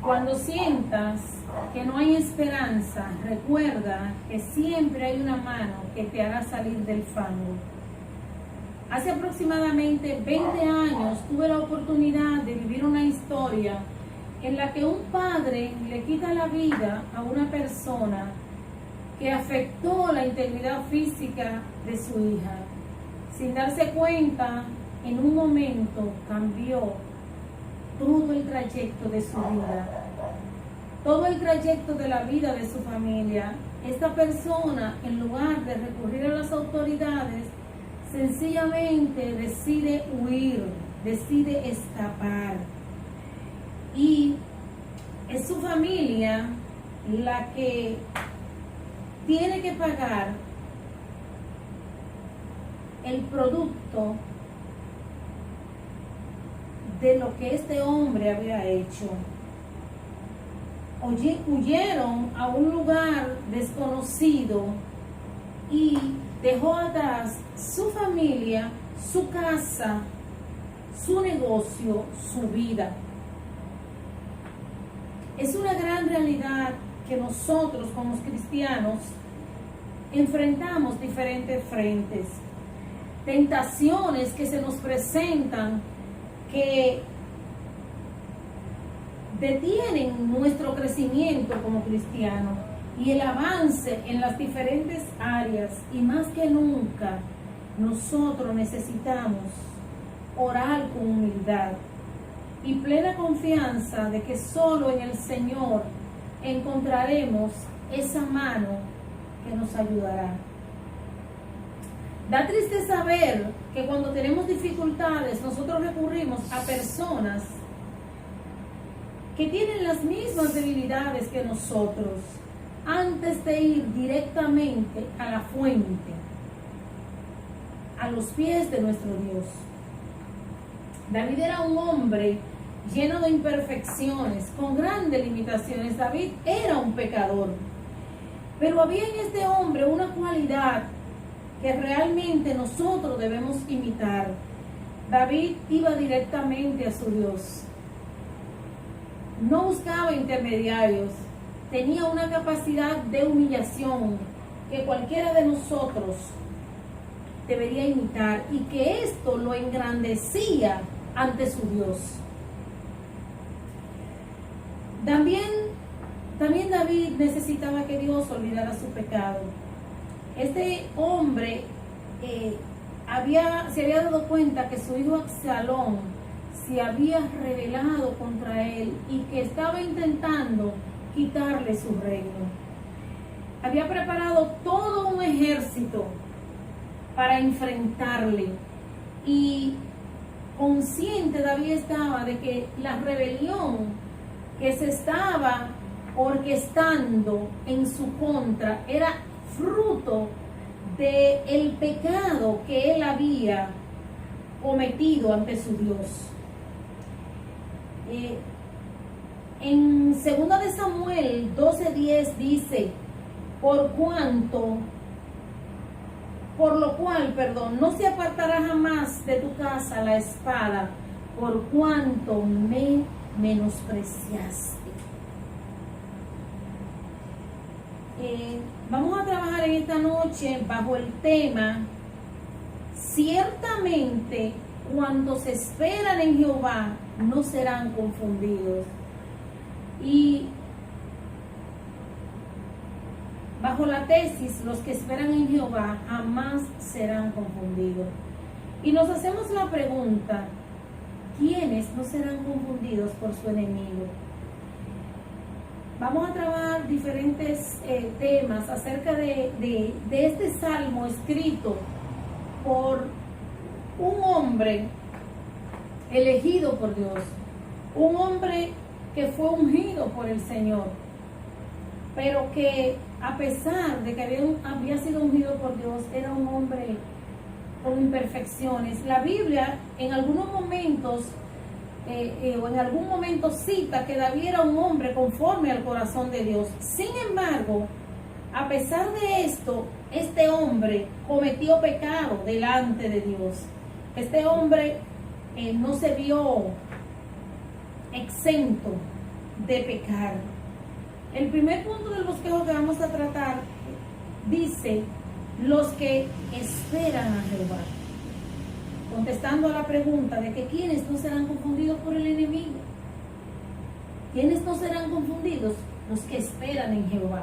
Cuando sientas que no hay esperanza, recuerda que siempre hay una mano que te hará salir del fango. Hace aproximadamente 20 años tuve la oportunidad de vivir una historia en la que un padre le quita la vida a una persona que afectó la integridad física de su hija. Sin darse cuenta, en un momento cambió todo el trayecto de su vida, todo el trayecto de la vida de su familia. Esta persona, en lugar de recurrir a las autoridades, sencillamente decide huir, decide escapar. Y es su familia la que tiene que pagar el producto de lo que este hombre había hecho. Huyeron a un lugar desconocido y dejó atrás su familia, su casa, su negocio, su vida. Es una gran realidad que nosotros como cristianos enfrentamos diferentes frentes, tentaciones que se nos presentan que detienen nuestro crecimiento como cristianos y el avance en las diferentes áreas. Y más que nunca, nosotros necesitamos orar con humildad y plena confianza de que solo en el Señor encontraremos esa mano que nos ayudará. Da tristeza ver que cuando tenemos dificultades nosotros recurrimos a personas que tienen las mismas debilidades que nosotros antes de ir directamente a la fuente, a los pies de nuestro Dios. David era un hombre lleno de imperfecciones, con grandes limitaciones. David era un pecador, pero había en este hombre una cualidad que realmente nosotros debemos imitar. David iba directamente a su Dios. No buscaba intermediarios. Tenía una capacidad de humillación que cualquiera de nosotros debería imitar, y que esto lo engrandecía ante su Dios. También David necesitaba que Dios olvidara su pecado. Este hombre se había dado cuenta que su hijo Absalón se había rebelado contra él y que estaba intentando quitarle su reino. Había preparado todo un ejército para enfrentarle, y consciente David estaba de que la rebelión que se estaba orquestando en su contra era fruto del pecado que él había cometido ante su Dios. En 2 de Samuel 12:10 dice: por lo cual, no se apartará jamás de tu casa la espada, por cuanto me menospreciaste. Vamos a trabajar en esta noche bajo el tema: ciertamente cuantos esperan en Jehová no serán confundidos. Y bajo la tesis: los que esperan en Jehová jamás serán confundidos. Y nos hacemos la pregunta: ¿quiénes no serán confundidos por su enemigo? Vamos a trabajar diferentes temas acerca de este salmo escrito por un hombre elegido por Dios, un hombre que fue ungido por el Señor, pero que a pesar de que había sido ungido por Dios, era un hombre con imperfecciones. La Biblia en algunos momentos o en algún momento cita que David era un hombre conforme al corazón de Dios. Sin embargo, a pesar de esto, este hombre cometió pecado delante de Dios. Este hombre no se vio exento de pecar. El primer punto del bosquejo que vamos a tratar dice, los que esperan a Jehová. Contestando a la pregunta de que quiénes no serán confundidos por el enemigo. ¿Quiénes no serán confundidos? Los que esperan en Jehová.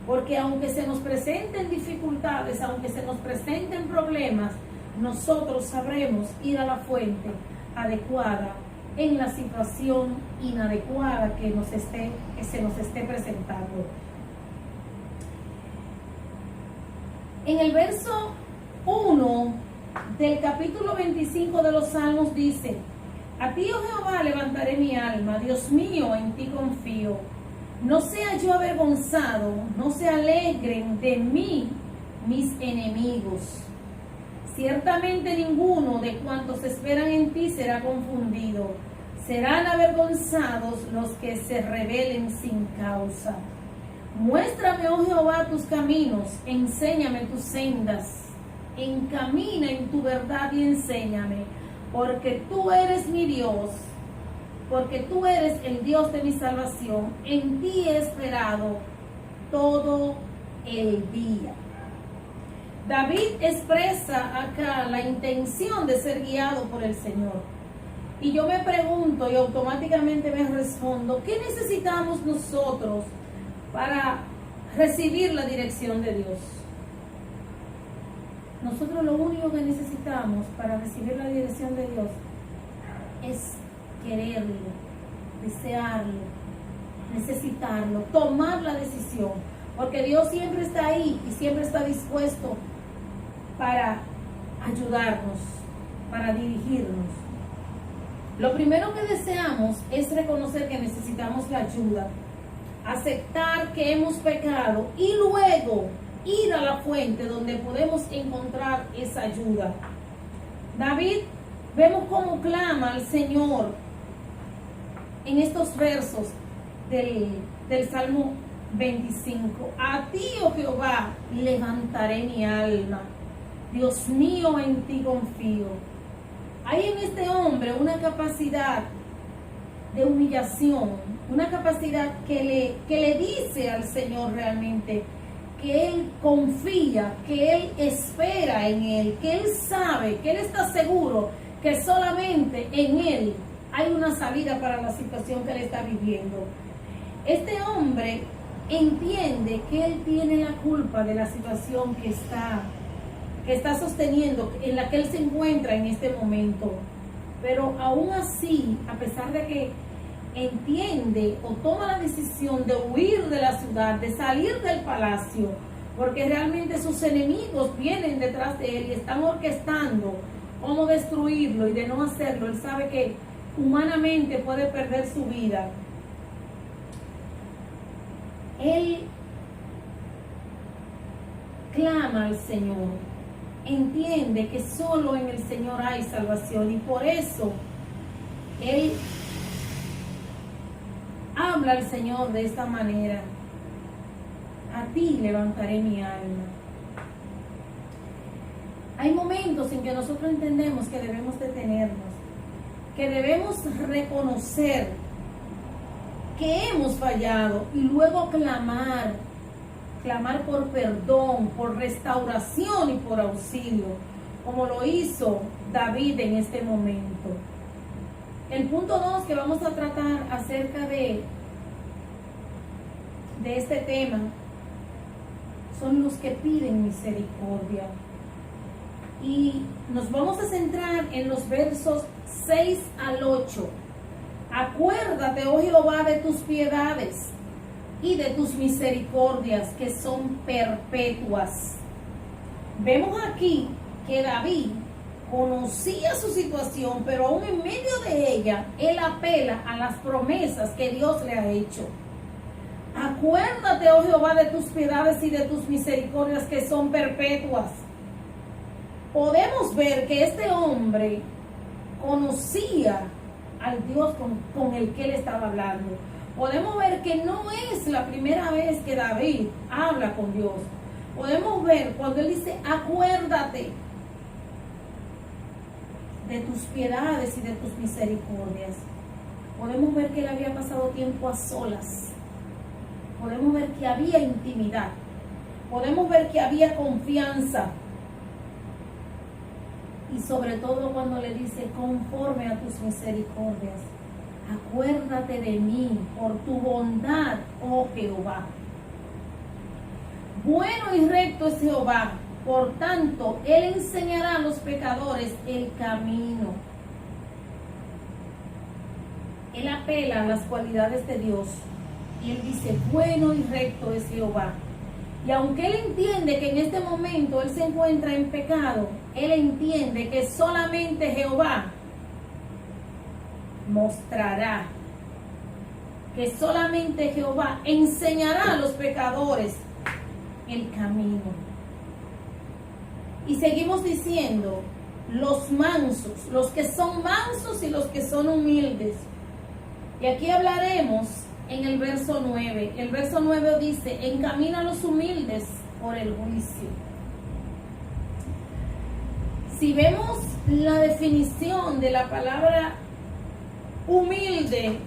Porque aunque se nos presenten dificultades, aunque se nos presenten problemas, nosotros sabremos ir a la fuente adecuada en la situación inadecuada que se nos esté presentando. En el verso 1 del capítulo 25 de los Salmos dice, a ti, oh Jehová, levantaré mi alma, Dios mío, en ti confío. No sea yo avergonzado, no se alegren de mí mis enemigos. Ciertamente ninguno de cuantos esperan en ti será confundido. Serán avergonzados los que se rebelen sin causa. Muéstrame, oh Jehová, tus caminos, enséñame tus sendas. Encamina en tu verdad y enséñame, porque tú eres mi Dios, porque tú eres el Dios de mi salvación. En ti he esperado todo el día. David expresa acá la intención de ser guiado por el Señor. Y yo me pregunto y automáticamente me respondo, ¿qué necesitamos nosotros para recibir la dirección de Dios? Nosotros lo único que necesitamos para recibir la dirección de Dios es quererlo, desearlo, necesitarlo, tomar la decisión. Porque Dios siempre está ahí y siempre está dispuesto para ayudarnos, para dirigirnos. Lo primero que deseamos es reconocer que necesitamos la ayuda, aceptar que hemos pecado y luego ir a la fuente donde podemos encontrar esa ayuda. David, vemos cómo clama al Señor en estos versos del Salmo 25. A ti, oh Jehová, levantaré mi alma. Dios mío, en ti confío. Hay en este hombre una capacidad de humillación, una capacidad que le dice al Señor realmente que Él confía, que Él espera en Él, que Él sabe, que Él está seguro que solamente en Él hay una salida para la situación que Él está viviendo. Este hombre entiende que Él tiene la culpa de la situación que está sosteniendo, en la que Él se encuentra en este momento. Pero aún así, a pesar de que entiende o toma la decisión de huir de la ciudad, de salir del palacio, porque realmente sus enemigos vienen detrás de él y están orquestando cómo destruirlo, y de no hacerlo, él sabe que humanamente puede perder su vida. Él clama al Señor, entiende que solo en el Señor hay salvación, y por eso él habla al Señor de esta manera: a ti levantaré mi alma. Hay momentos en que nosotros entendemos que debemos detenernos, que debemos reconocer que hemos fallado y luego clamar por perdón, por restauración y por auxilio, como lo hizo David en este momento. El punto 2 que vamos a tratar acerca de este tema son los que piden misericordia. Y nos vamos a centrar en los versos 6 al 8. Acuérdate, oh Jehová, de tus piedades y de tus misericordias que son perpetuas. Vemos aquí que David conocía su situación, pero aún en medio de ella, él apela a las promesas que Dios le ha hecho. Acuérdate, oh Jehová, de tus piedades y de tus misericordias que son perpetuas. Podemos ver que este hombre conocía al Dios con el que él estaba hablando. Podemos ver que no es la primera vez que David habla con Dios. Podemos ver cuando él dice: acuérdate de tus piedades y de tus misericordias. podemos ver que él había pasado tiempo a solas. Podemos ver que había intimidad. Podemos ver que había confianza. Y sobre todo cuando le dice, conforme a tus misericordias, acuérdate de mí por tu bondad, oh Jehová. Bueno y recto es Jehová, por tanto, él enseñará a los pecadores el camino. Él apela a las cualidades de Dios y él dice, bueno y recto es Jehová. Y aunque él entiende que en este momento él se encuentra en pecado, él entiende que solamente Jehová mostrará, que solamente Jehová enseñará a los pecadores el camino. Y seguimos diciendo, los mansos, los que son mansos y los que son humildes. Y aquí hablaremos en el verso 9. El verso 9 dice, encamina a los humildes por el juicio. Si vemos la definición de la palabra humilde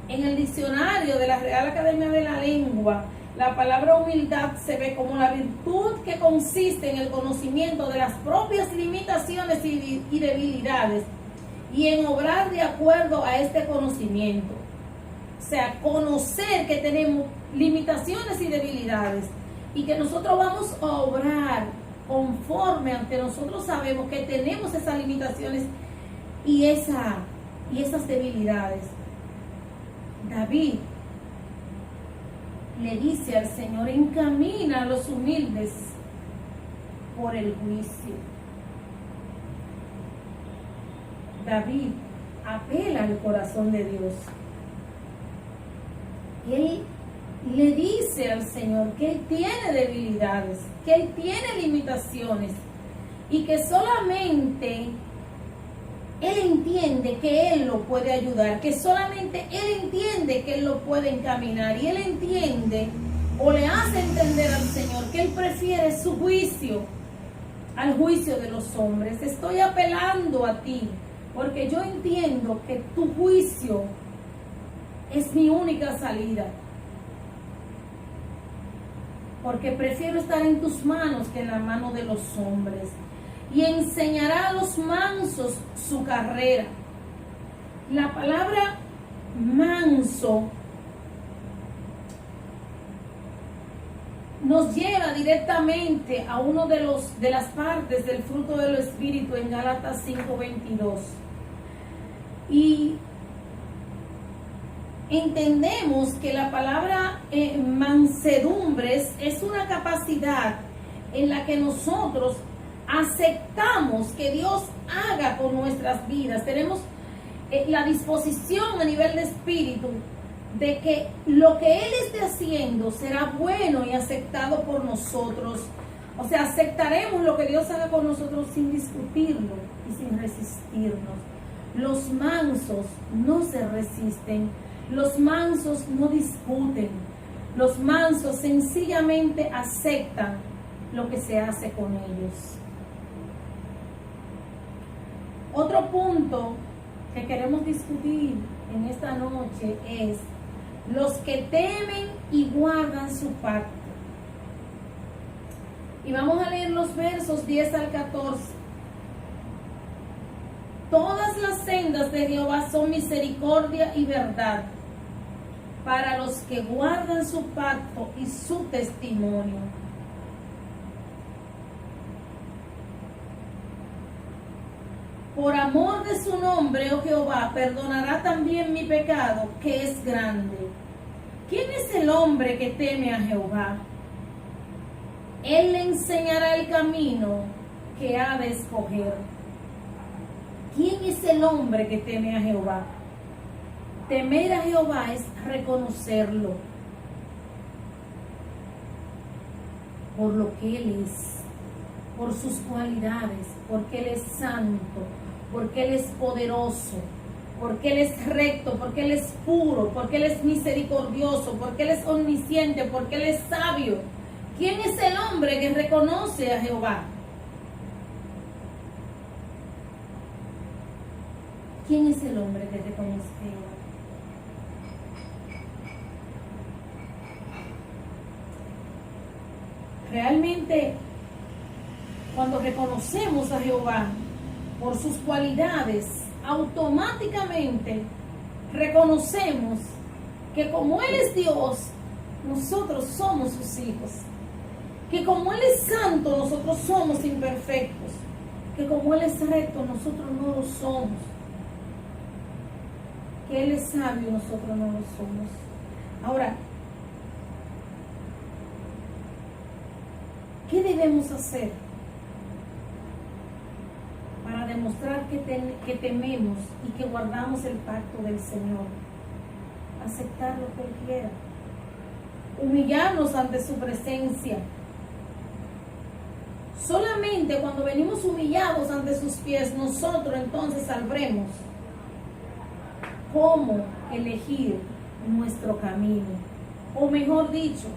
en el diccionario de la Real Academia de la Lengua, la palabra humildad se ve como la virtud que consiste en el conocimiento de las propias limitaciones y debilidades y en obrar de acuerdo a este conocimiento. O sea, conocer que tenemos limitaciones y debilidades y que nosotros vamos a obrar conforme a que nosotros sabemos que tenemos esas limitaciones y esas debilidades. David le dice al Señor, encamina a los humildes por el juicio. David apela al corazón de Dios. Él le dice al Señor que Él tiene debilidades, que Él tiene limitaciones y que solamente Él entiende que Él lo puede ayudar, que solamente Él entiende que Él lo puede encaminar y Él entiende o le hace entender al Señor que Él prefiere su juicio al juicio de los hombres. Estoy apelando a ti porque yo entiendo que tu juicio es mi única salida. Porque prefiero estar en tus manos que en la mano de los hombres. Y enseñará a los mansos su carrera. La palabra manso nos lleva directamente a uno de las partes del fruto del Espíritu en Gálatas 5:22. Y entendemos que la palabra mansedumbres es una capacidad en la que nosotros aceptamos que Dios haga con nuestras vidas. Tenemos la disposición a nivel de espíritu de que lo que Él esté haciendo será bueno y aceptado por nosotros. O sea, aceptaremos lo que Dios haga con nosotros sin discutirlo y sin resistirnos. Los mansos no se resisten. Los mansos no discuten. Los mansos sencillamente aceptan lo que se hace con ellos. Otro punto que queremos discutir en esta noche es los que temen y guardan su pacto. Y vamos a leer los versos 10 al 14. Todas las sendas de Jehová son misericordia y verdad para los que guardan su pacto y su testimonio. Por amor de su nombre, oh Jehová, perdonará también mi pecado, que es grande. ¿Quién es el hombre que teme a Jehová? Él le enseñará el camino que ha de escoger. ¿Quién es el hombre que teme a Jehová? Temer a Jehová es reconocerlo por lo que Él es, por sus cualidades, porque Él es santo, porque Él es poderoso, porque Él es recto, porque Él es puro, porque Él es misericordioso, porque Él es omnisciente, porque Él es sabio. ¿Quién es el hombre que reconoce a Jehová? ¿Quién es el hombre que reconoce a Jehová? Realmente, cuando reconocemos a Jehová por sus cualidades, automáticamente reconocemos que como Él es Dios, nosotros somos sus hijos. Que como Él es santo, nosotros somos imperfectos. Que como Él es recto, nosotros no lo somos. Que Él es sabio, nosotros no lo somos. Ahora, ¿qué debemos hacer para demostrar que tememos y que guardamos el pacto del Señor? Aceptar lo que Él quiera. Humillarnos ante su presencia. Solamente cuando venimos humillados ante sus pies, nosotros entonces sabremos cómo elegir nuestro camino. O mejor dicho,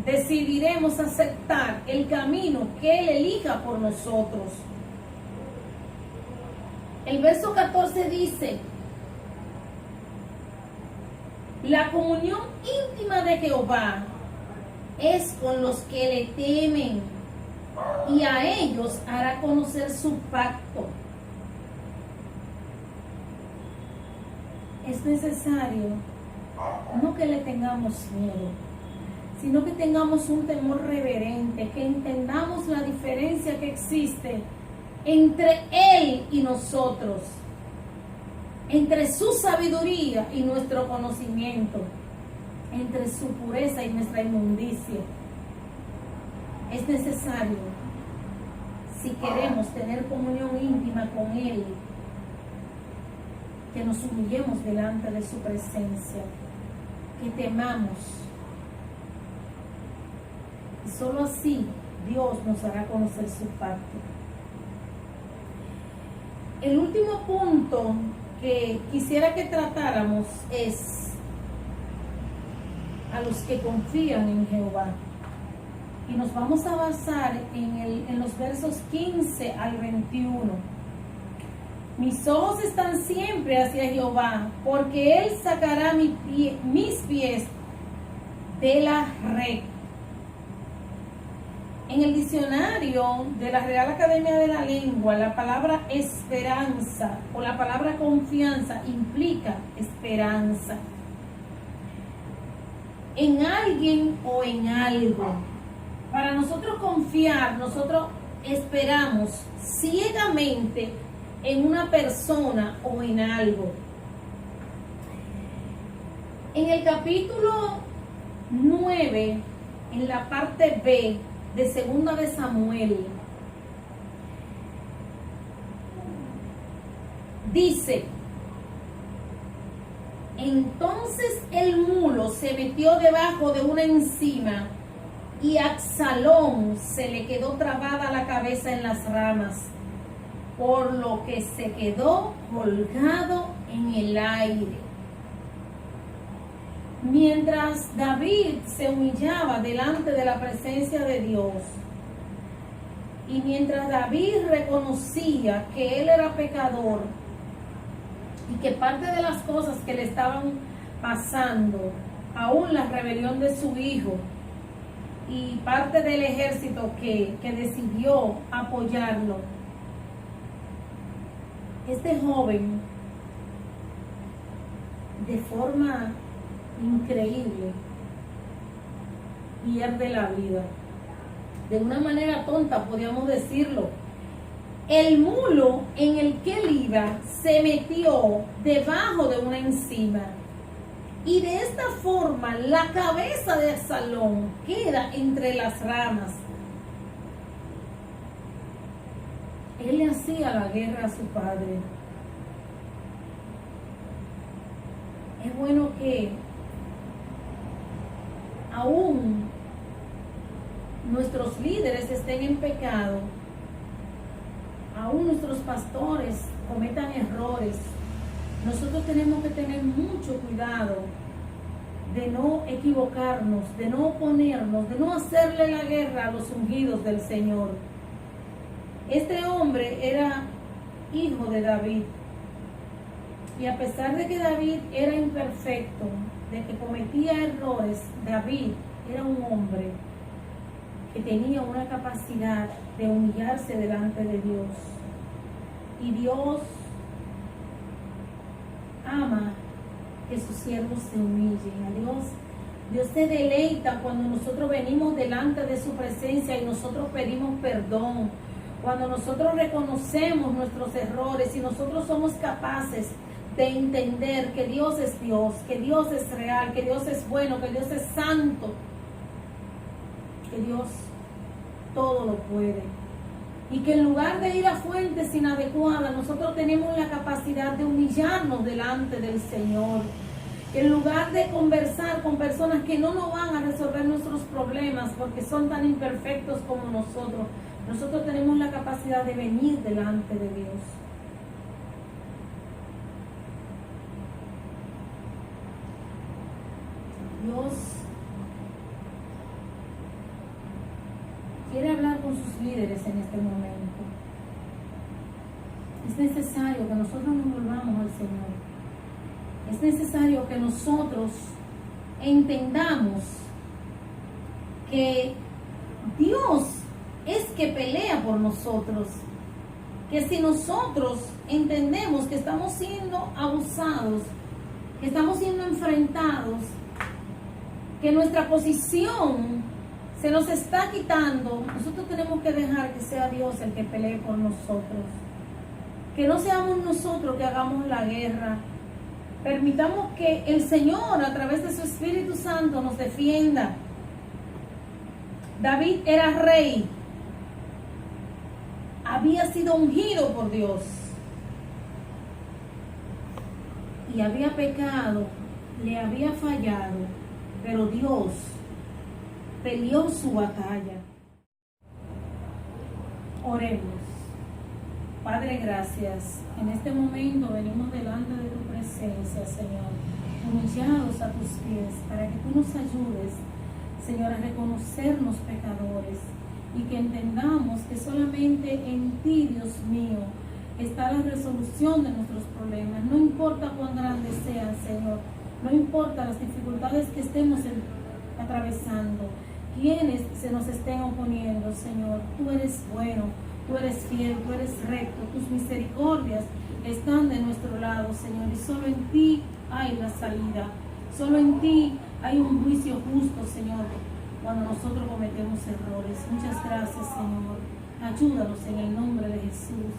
decidiremos aceptar el camino que Él elija por nosotros. El verso 14 dice: la comunión íntima de Jehová es con los que le temen, y a ellos hará conocer su pacto. Es necesario no que le tengamos miedo, sino que tengamos un temor reverente, que entendamos la diferencia que existe entre Él y nosotros, entre su sabiduría y nuestro conocimiento, entre su pureza y nuestra inmundicia. Es necesario, si queremos tener comunión íntima con Él, que nos humillemos delante de su presencia, que temamos. Y solo así Dios nos hará conocer su pacto. El último punto que quisiera que tratáramos es a los que confían en Jehová. Y nos vamos a basar en los versos 15 al 21. Mis ojos están siempre hacia Jehová, porque Él sacará mis pies de la red. En el diccionario de la Real Academia de la Lengua, la palabra esperanza o la palabra confianza implica esperanza en alguien o en algo. Para nosotros confiar, nosotros esperamos ciegamente en una persona o en algo. En el capítulo 9, en la parte B de Segunda de Samuel, dice: entonces el mulo se metió debajo de una encina y a Absalón se le quedó trabada la cabeza en las ramas, por lo que se quedó colgado en el aire. Mientras David se humillaba delante de la presencia de Dios, y mientras David reconocía que él era pecador y que parte de las cosas que le estaban pasando, aún la rebelión de su hijo y parte del ejército que decidió apoyarlo, este joven, de forma increíble, pierde la vida. De una manera tonta, podríamos decirlo. El mulo en el que él iba se metió debajo de una encina, y de esta forma la cabeza de Absalón queda entre las ramas. Él le hacía la guerra a su padre. Es bueno que aún nuestros líderes estén en pecado, aún nuestros pastores cometan errores. Nosotros tenemos que tener mucho cuidado de no equivocarnos, de no oponernos, de no hacerle la guerra a los ungidos del Señor. Este hombre era hijo de David, y a pesar de que David era imperfecto, de que cometía errores, David era un hombre que tenía una capacidad de humillarse delante de Dios. Y Dios ama que sus siervos se humillen a Dios. Dios se deleita cuando nosotros venimos delante de su presencia y nosotros pedimos perdón. Cuando nosotros reconocemos nuestros errores y nosotros somos capaces de entender que Dios es Dios, que Dios es real, que Dios es bueno, que Dios es santo, que Dios todo lo puede. Y que en lugar de ir a fuentes inadecuadas, nosotros tenemos la capacidad de humillarnos delante del Señor. Que en lugar de conversar con personas que no nos van a resolver nuestros problemas porque son tan imperfectos como nosotros tenemos la capacidad de venir delante de Dios. Dios quiere hablar con sus líderes en este momento. Es necesario que nosotros nos volvamos al Señor. Es necesario que nosotros entendamos que Dios es que pelea por nosotros. Que si nosotros entendemos que estamos siendo abusados, que estamos siendo enfrentados, que nuestra posición se nos está quitando, nosotros tenemos que dejar que sea Dios el que pelee por nosotros. Que no seamos nosotros que hagamos la guerra. Permitamos que el Señor, a través de su Espíritu Santo, nos defienda. David era rey. Había sido ungido por Dios. Y había pecado, le había fallado, pero Dios peleó su batalla. Oremos. Padre, gracias. En este momento venimos delante de tu presencia, Señor, humillados a tus pies, para que tú nos ayudes, Señor, a reconocernos pecadores y que entendamos que solamente en ti, Dios mío, está la resolución de nuestros problemas. No importa cuán grandes sean, Señor, no importa las dificultades que estemos atravesando, quienes se nos estén oponiendo, Señor, tú eres bueno. Tú eres fiel, tú eres recto, tus misericordias están de nuestro lado, Señor, y solo en ti hay la salida. Solo en ti hay un juicio justo, Señor, cuando nosotros cometemos errores. Muchas gracias, Señor. Ayúdanos en el nombre de Jesús.